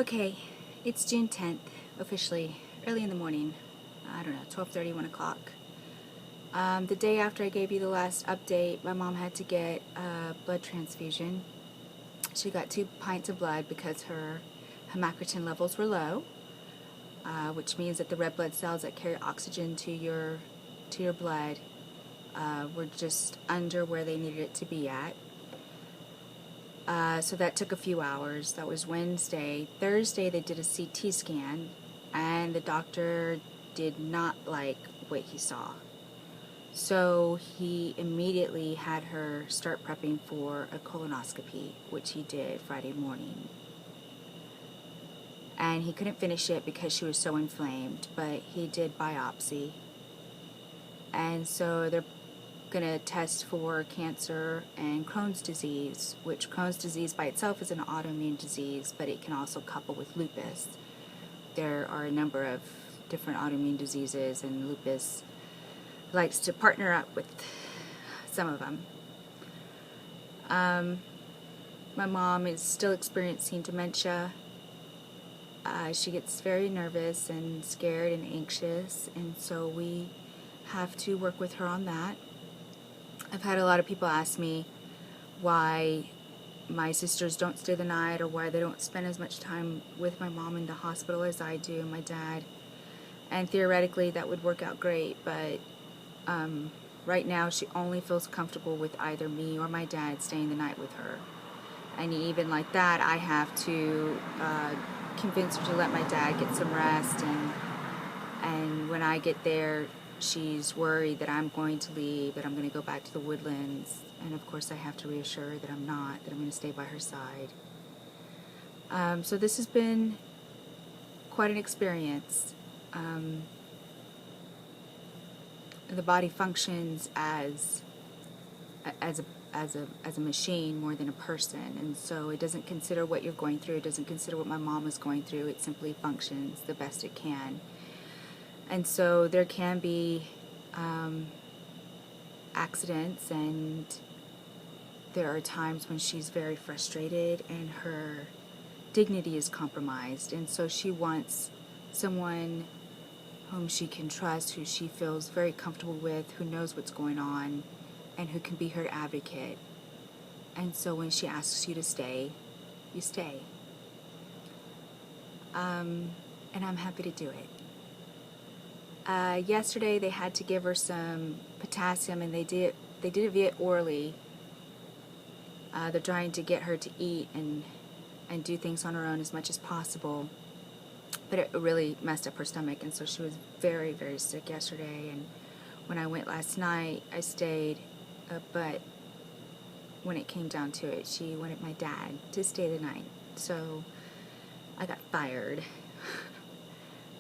Okay, it's June 10th, officially, early in the morning. I don't know, 12:30, 1 o'clock. The day after I gave you the last update, my mom had to get a blood transfusion. She got 2 pints of blood because her hematocrit levels were low, which means that the red blood cells that carry oxygen to your blood were just under where they needed it to be at. So that took a few hours. That was Wednesday. Thursday they did a CT scan, and the doctor did not like what he saw. So he immediately had her start prepping for a colonoscopy, which he did Friday morning. And he couldn't finish it because she was so inflamed, but he did biopsy. And so they're going to test for cancer and Crohn's disease, which Crohn's disease by itself is an autoimmune disease, but it can also couple with lupus. There are a number of different autoimmune diseases, and lupus likes to partner up with some of them. My mom is still experiencing dementia. She gets very nervous and scared and anxious, and so we have to work with her on that. I've had a lot of people ask me why my sisters don't stay the night or why they don't spend as much time with my mom in the hospital as I do and my dad. And theoretically that would work out great, but right now she only feels comfortable with either me or my dad staying the night with her. And even like that, I have to convince her to let my dad get some rest, and when I get there, she's worried that I'm going to leave, that I'm going to go back to the Woodlands, and of course I have to reassure her that I'm not, that I'm going to stay by her side. So this has been quite an experience. The body functions as a machine more than a person, and so it doesn't consider what you're going through, it doesn't consider what my mom is going through, it simply functions the best it can. And so there can be accidents, and there are times when she's very frustrated and her dignity is compromised, and so she wants someone whom she can trust, who she feels very comfortable with, who knows what's going on, and who can be her advocate. And so when she asks you to stay, you stay. And I'm happy to do it. Yesterday they had to give her some potassium, and they did it via orally. They're trying to get her to eat and do things on her own as much as possible, but it really messed up her stomach, and so she was very, very sick yesterday. And when I went last night, I stayed, but when it came down to it, she wanted my dad to stay the night, so I got fired.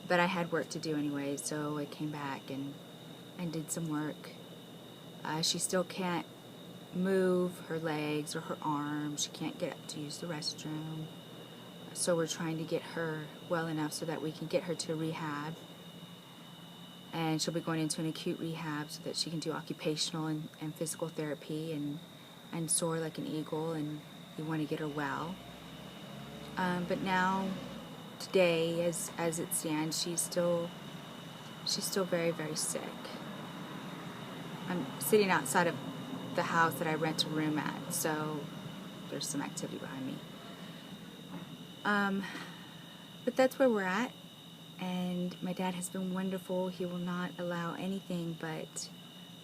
But I had work to do anyway, so I came back and did some work. She still can't move her legs or her arms. She can't get up to use the restroom. So we're trying to get her well enough so that we can get her to rehab. And she'll be going into an acute rehab so that she can do occupational and physical therapy and soar like an eagle, and we want to get her well. But now, today, as it stands, she's still very, very sick. I'm sitting outside of the house that I rent a room at, so there's some activity behind me. But that's where we're at, and my dad has been wonderful. He will not allow anything but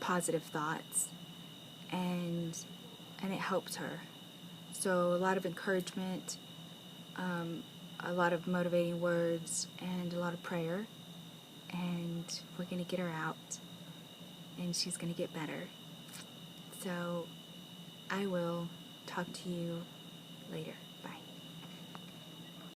positive thoughts, and it helps her. So a lot of encouragement, a lot of motivating words, and a lot of prayer, and we're going to get her out, and she's going to get better. So I will talk to you later.